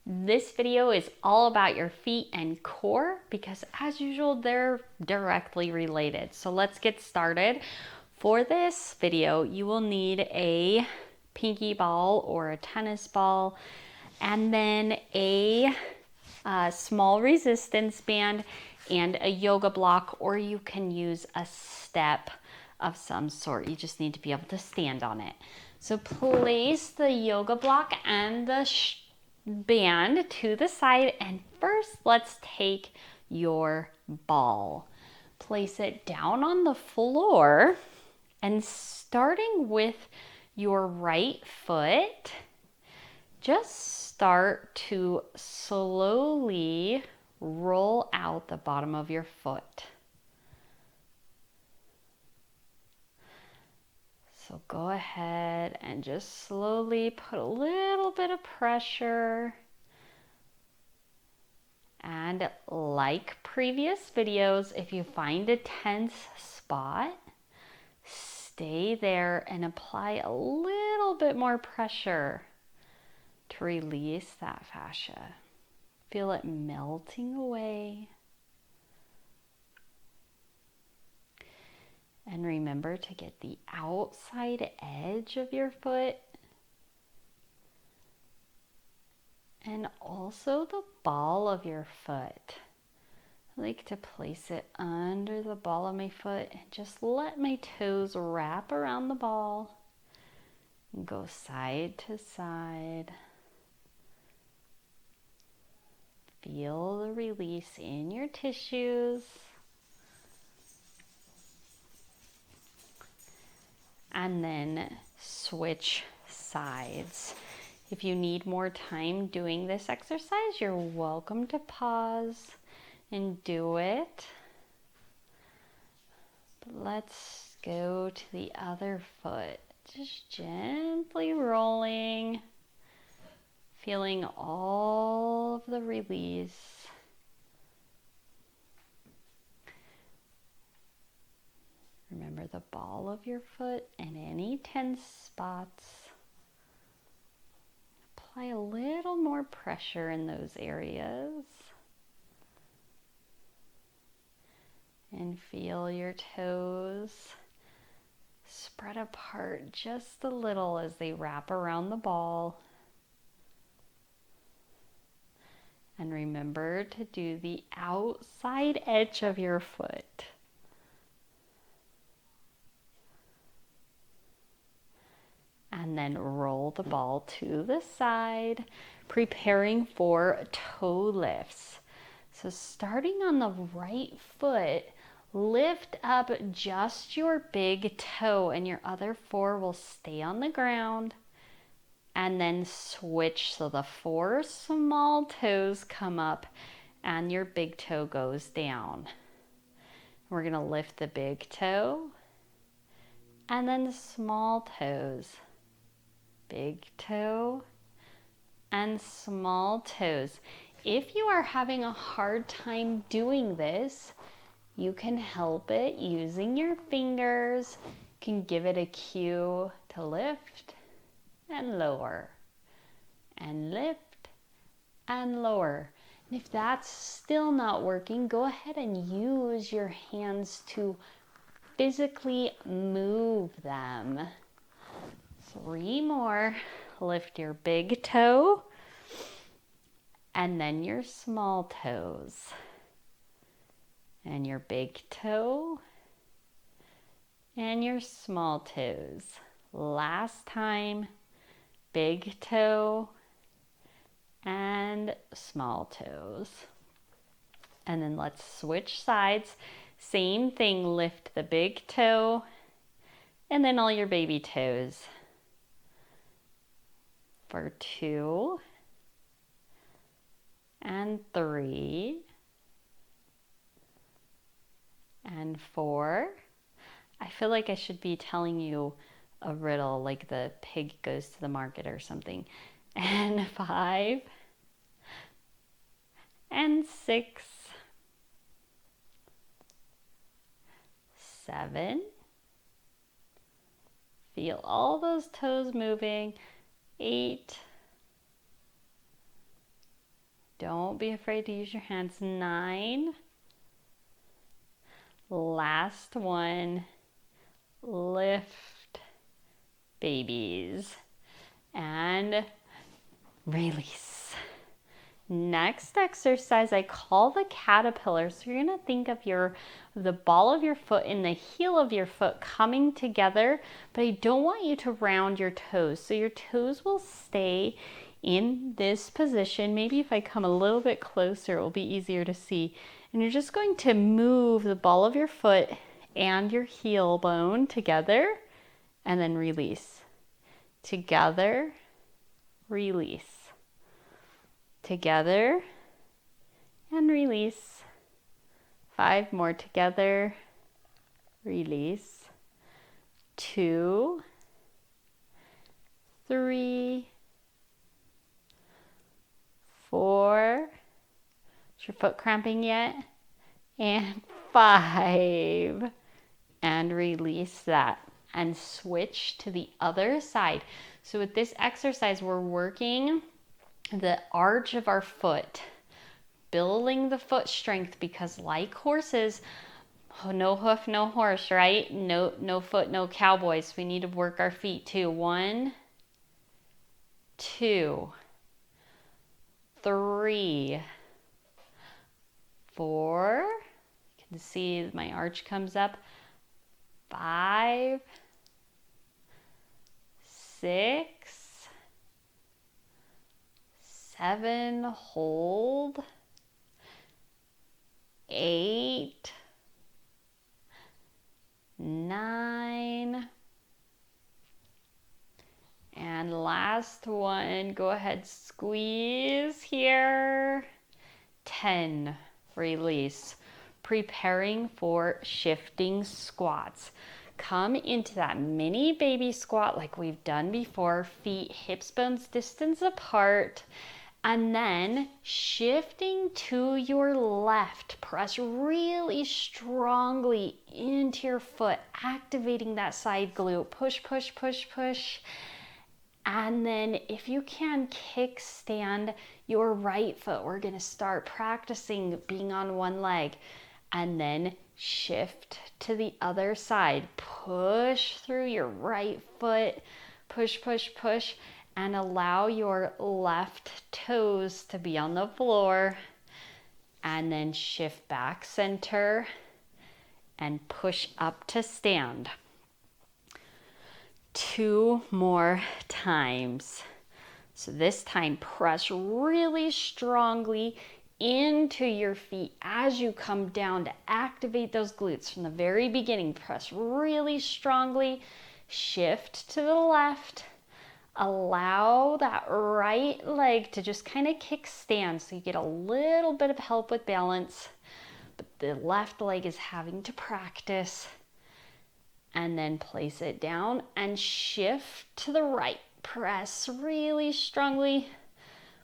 This video is all about your feet and core because as usual, they're directly related. So let's get started. For this video, you will need a pinky ball or a tennis ball, and then a small resistance band and a yoga block, or you can use a step of some sort. You just need to be able to stand on it. So place the yoga block and the band to the side, and first let's take your ball. Place it down on the floor, and starting with your right foot, just start to slowly roll out the bottom of your foot. So go ahead and just slowly put a little bit of pressure. And like previous videos, if you find a tense spot, stay there and apply a little bit more pressure to release that fascia. Feel it melting away. And remember to get the outside edge of your foot and also the ball of your foot. I like to place it under the ball of my foot and just let my toes wrap around the ball and go side to side. Feel the release in your tissues. And then switch sides. If you need more time doing this exercise, you're welcome to pause and do it. But let's go to the other foot. Just gently rolling, feeling all of the release. Remember the ball of your foot and any tense spots. Apply a little more pressure in those areas. And feel your toes spread apart just a little as they wrap around the ball. And remember to do the outside edge of your foot. And then roll the ball to the side, preparing for toe lifts. So starting on the right foot, lift up just your big toe and your other four will stay on the ground. And then switch so the four small toes come up and your big toe goes down. We're going to lift the big toe and then the small toes. Big toe and small toes. If you are having a hard time doing this, you can help it using your fingers. You can give it a cue to lift and lower, and lift and lower. And if that's still not working, go ahead and use your hands to physically move them. 3 more. Lift your big toe and then your small toes and your big toe and your small toes. Last time, big toe and small toes. And then let's switch sides. Same thing, lift the big toe and then all your baby toes. For 2 and 3 and 4. I feel like I should be telling you a riddle like the pig goes to the market or something. And 5 and 6, 7. Feel all those toes moving. 8 Don't be afraid to use your hands. 9. Last one. Lift, babies, and release. Next exercise I call the caterpillar. So you're going to think of the ball of your foot and the heel of your foot coming together, but I don't want you to round your toes. So your toes will stay in this position. Maybe if I come a little bit closer, it will be easier to see. And you're just going to move the ball of your foot and your heel bone together and then release. Together, release. Together and release. 5 more. Together, release. 2, 3, 4. Is your foot cramping yet? And 5. And release that. And switch to the other side. So with this exercise, we're working the arch of our foot, building the foot strength, because like horses, no hoof, no horse, right? No foot, no cowboys. We need to work our feet too. 1, 2, 3, 4. You can see my arch comes up. 5, 6, 7, hold. 8, 9, and last one, go ahead, squeeze here. 10, release. Preparing for shifting squats. Come into that mini baby squat like we've done before, feet hips bones distance apart. And then shifting to your left, press really strongly into your foot, activating that side glute. Push, push, push, push. And then if you can, kickstand your right foot. We're gonna start practicing being on one leg. And then shift to the other side. Push through your right foot. Push, push, push. And allow your left toes to be on the floor. And then shift back center and push up to stand. 2 more times. So this time, press really strongly into your feet as you come down to activate those glutes. From the very beginning, press really strongly, shift to the left. Allow that right leg to just kind of kickstand so you get a little bit of help with balance, but the left leg is having to practice. And then place it down and shift to the right. Press really strongly.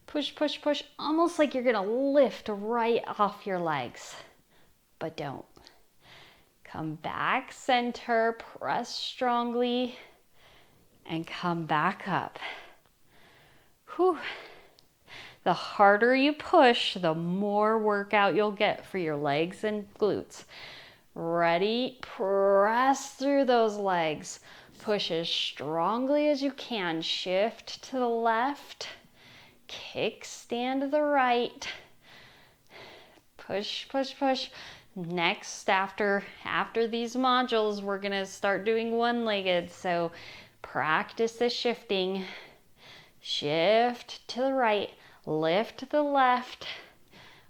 Push, push, push, almost like you're gonna lift right off your legs, but don't. Come back center, press strongly, and come back up. Whew. The harder you push, the more workout you'll get for your legs and glutes. Ready? Press through those legs. Push as strongly as you can. Shift to the left. Kickstand to the right. Push, push, push. Next, after these modules, we're gonna start doing one-legged. So practice the shifting. Shift to the right. Lift to the left.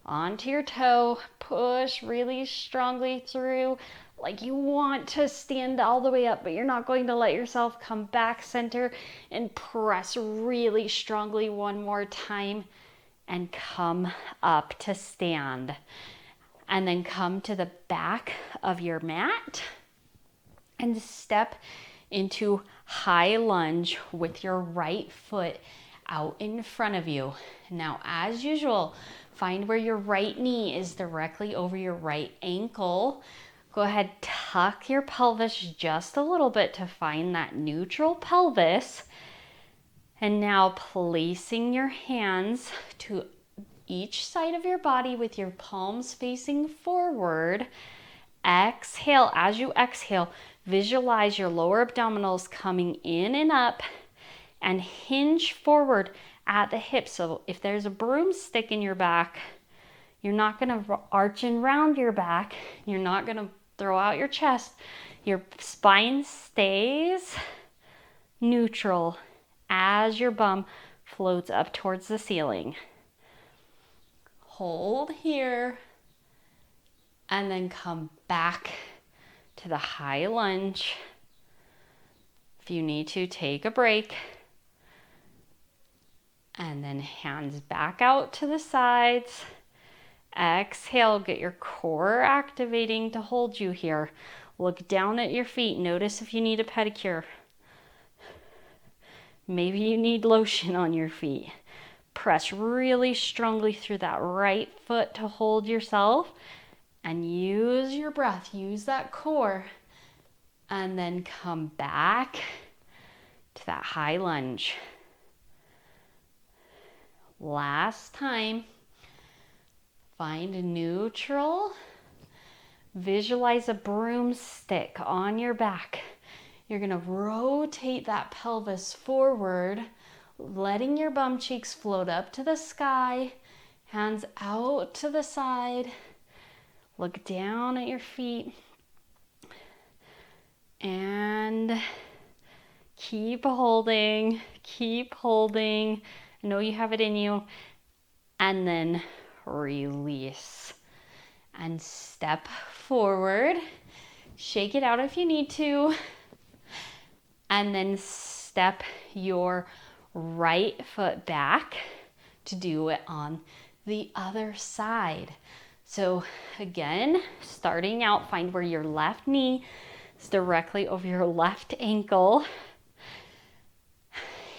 Onto your toe, push really strongly through, like you want to stand all the way up, but you're not going to let yourself. Come back center and press really strongly one more time and come up to stand. And then come to the back of your mat and step into high lunge with your right foot out in front of you. Now, as usual, find where your right knee is directly over your right ankle. Go ahead, tuck your pelvis just a little bit to find that neutral pelvis. And now placing your hands to each side of your body with your palms facing forward. Exhale. As you exhale, visualize your lower abdominals coming in and up and hinge forward at the hips. So if there's a broomstick in your back, you're not going to arch and round your back. You're not going to throw out your chest. Your spine stays neutral as your bum floats up towards the ceiling. Hold here and then come back to the high lunge. If you need to, take a break. And then hands back out to the sides. Exhale, get your core activating to hold you here. Look down at your feet. Notice if you need a pedicure. Maybe you need lotion on your feet. Press really strongly through that right foot to hold yourself. And use your breath. Use that core. And then come back to that high lunge. Last time. Find neutral. Visualize a broomstick on your back. You're going to rotate that pelvis forward, letting your bum cheeks float up to the sky, hands out to the side. Look down at your feet. And keep holding, keep holding. I know you have it in you. And then release. And step forward. Shake it out if you need to. And then step your right foot back to do it on the other side. So again, starting out, find where your left knee is directly over your left ankle.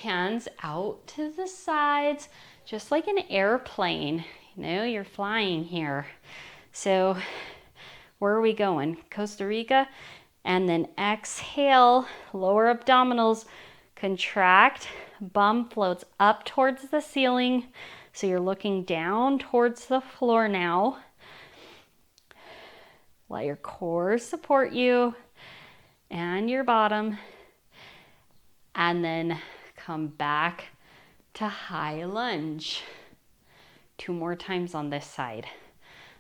Hands out to the sides, just like an airplane. You know, you're flying here. So where are we going? Costa Rica. And then exhale, lower abdominals contract, bum floats up towards the ceiling. So you're looking down towards the floor now. Let your core support you and your bottom. And then come back to high lunge. 2 more times on this side.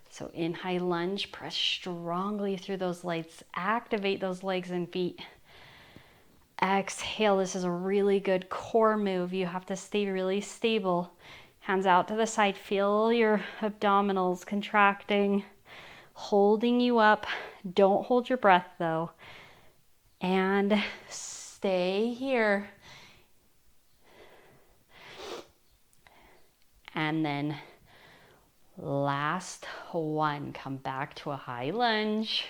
So in high lunge, press strongly through those legs, activate those legs and feet. Exhale, this is a really good core move. You have to stay really stable. Hands out to the side, feel your abdominals contracting, holding you up. Don't hold your breath though. And stay here. And then last one, come back to a high lunge.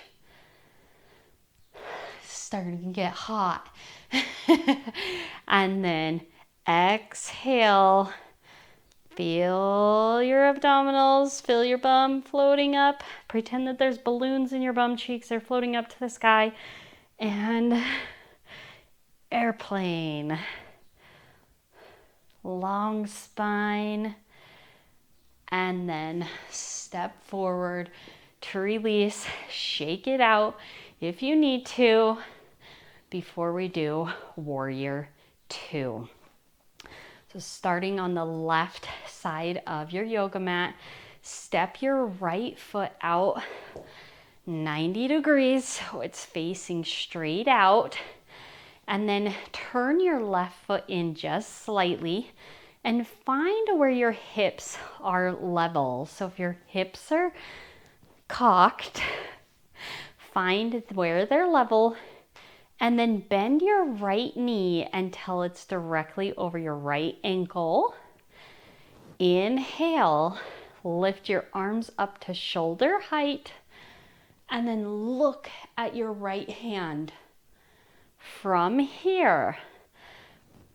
Starting to get hot. And then exhale. Feel your abdominals, feel your bum floating up. Pretend that there's balloons in your bum cheeks. They're floating up to the sky. And airplane. Long spine. And then step forward to release. Shake it out if you need to before we do Warrior 2. So starting on the left side of your yoga mat, step your right foot out 90 degrees so it's facing straight out. And then turn your left foot in just slightly. And find where your hips are level. So if your hips are cocked, find where they're level. And then bend your right knee until it's directly over your right ankle. Inhale, lift your arms up to shoulder height. And then look at your right hand. From here,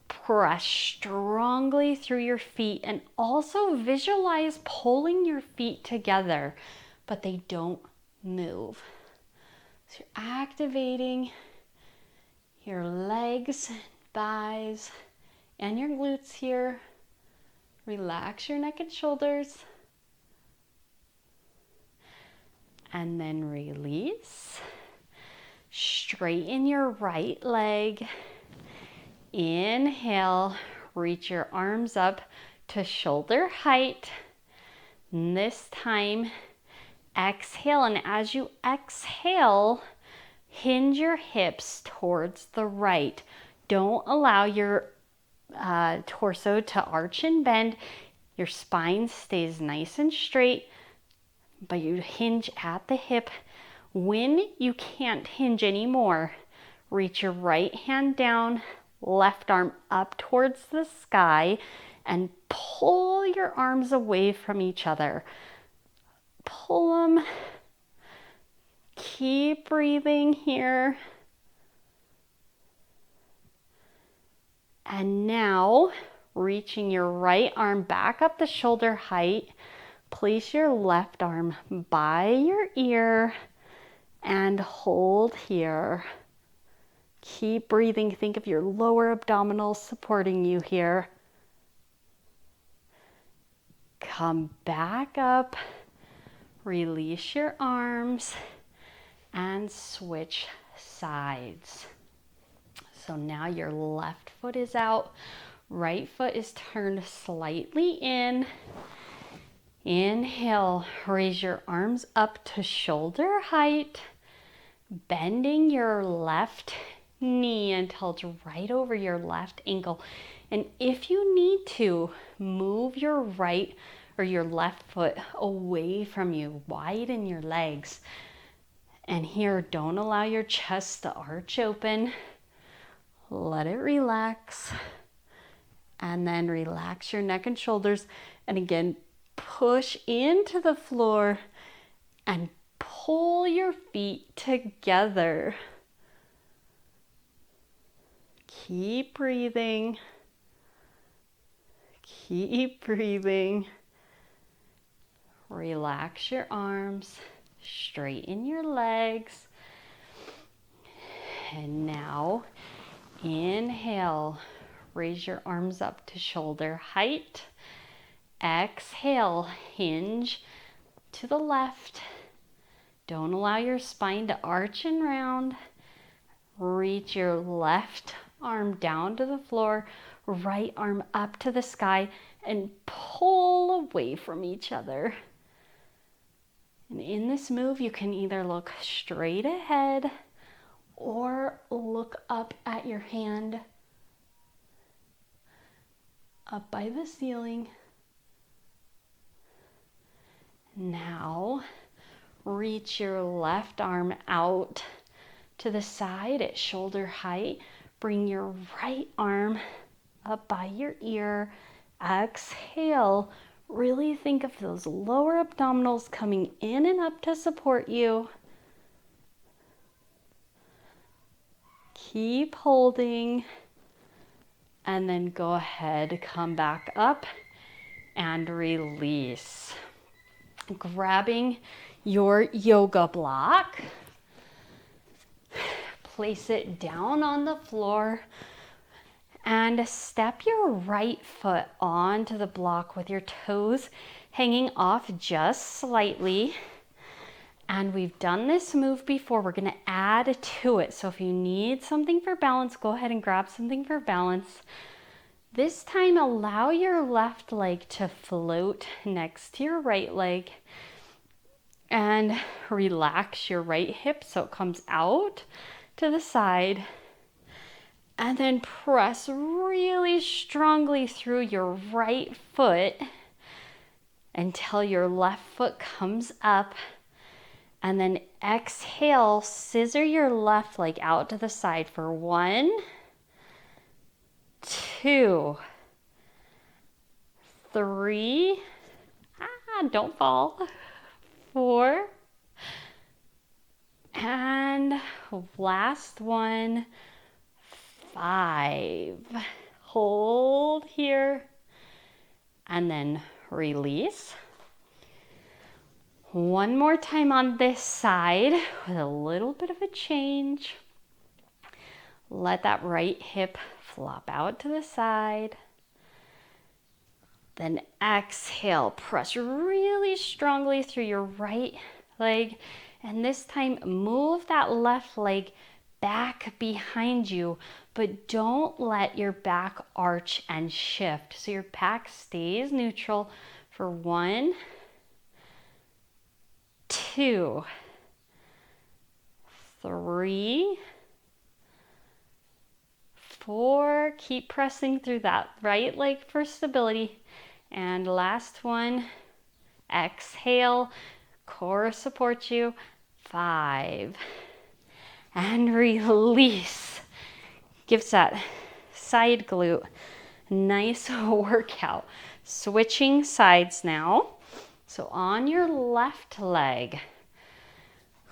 press strongly through your feet and also visualize pulling your feet together, but they don't move. So you're activating your legs, thighs, and your glutes here. Relax your neck and shoulders. and then release. Straighten your right leg. Inhale, reach your arms up to shoulder height. And this time, exhale, and as you exhale, hinge your hips towards the right. Don't allow your torso to arch and bend. Your spine stays nice and straight, but you hinge at the hip. When you can't hinge anymore, reach your right hand down, left arm up towards the sky, and pull your arms away from each other. Pull them. Keep breathing here. And now, reaching your right arm back up to shoulder height, place your left arm by your ear and hold here. Keep breathing. Think of your lower abdominals supporting you here. Come back up. Release your arms and switch sides. So now your left foot is out, right foot is turned slightly in. Inhale, raise your arms up to shoulder height, bending your left knee until it's right over your left ankle. And if you need to, move your right or your left foot away from you, widen your legs. And here, don't allow your chest to arch open. Let it relax. And then relax your neck and shoulders. And again, push into the floor and pull your feet together. Keep breathing. Keep breathing. Relax your arms. Straighten your legs. And now, inhale. Raise your arms up to shoulder height. Exhale, hinge to the left. Don't allow your spine to arch and round. Reach your left arm down to the floor, right arm up to the sky, and pull away from each other. And in this move, you can either look straight ahead or look up at your hand, up by the ceiling. Now, reach your left arm out to the side at shoulder height. Bring your right arm up by your ear. Exhale. Really think of those lower abdominals coming in and up to support you. Keep holding. And then go ahead, come back up and release. Grabbing your yoga block, place it down on the floor and step your right foot onto the block with your toes hanging off just slightly. And we've done this move before. We're going to add to it. So if you need something for balance, go ahead and grab something for balance. This time, allow your left leg to float next to your right leg and relax your right hip so it comes out to the side. And then press really strongly through your right foot until your left foot comes up. And then exhale, scissor your left leg out to the side for 1, 2, 3, don't fall, 4, and last one, 5. Hold here and then release. One more time on this side with a little bit of a change. Let that right hip flop out to the side. Then exhale, press really strongly through your right leg And this time, move that left leg back behind you, but don't let your back arch and shift. So your back stays neutral for 1, 2, 3, 4. Keep pressing through that right leg for stability. And last one, exhale, core supports you. 5. And release. Gives that side glute a nice workout. Switching sides now. So on your left leg,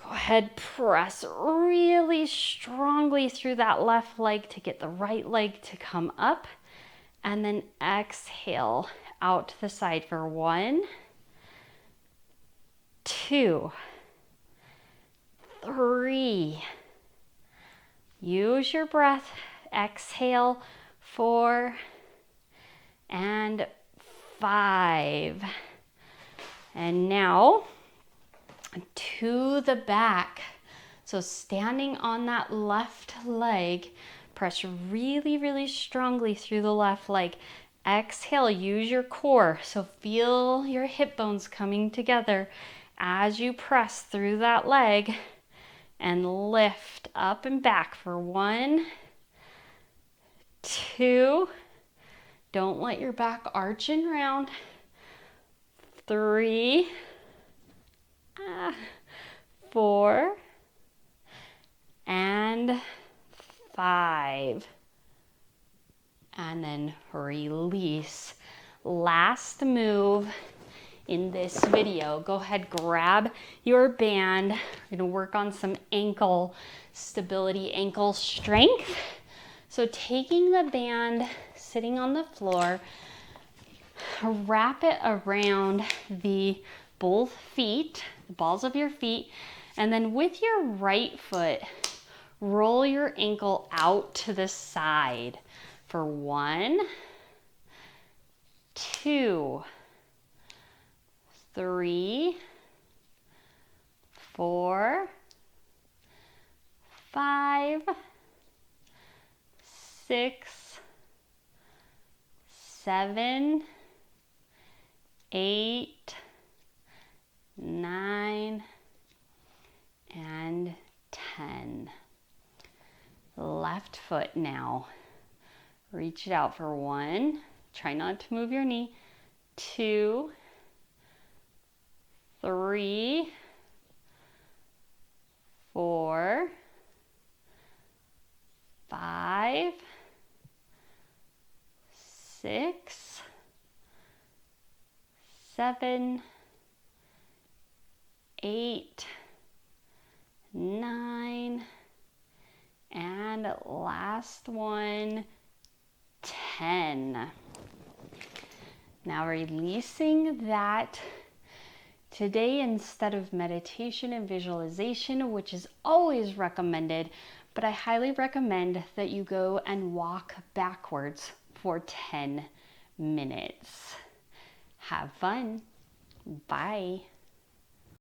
go ahead, press really strongly through that left leg to get the right leg to come up. And then exhale out to the side for 1, 2, 3. Use your breath. Exhale. 4 and 5. And now to the back. So standing on that left leg, press really, really strongly through the left leg. Exhale, use your core. So feel your hip bones coming together as you press through that leg. And lift up and back for 1, 2. Don't let your back arch and round. 3, 4, and 5. And then release. Last move in this video. Go ahead, grab your band. We're gonna work on some ankle stability, ankle strength. So taking the band, sitting on the floor, wrap it around the both feet, the balls of your feet, and then with your right foot, roll your ankle out to the side for 1, 2, 3, 4, 5, 6, 7, 8, 9, and 10. Left foot now. Reach it out for 1. Try not to move your knee. 2, 3, 4, 5, 6, 7, 8, 9, and last one, 10. Now releasing that. Today, instead of meditation and visualization, which is always recommended, but I highly recommend that you go and walk backwards for 10 minutes. Have fun. Bye.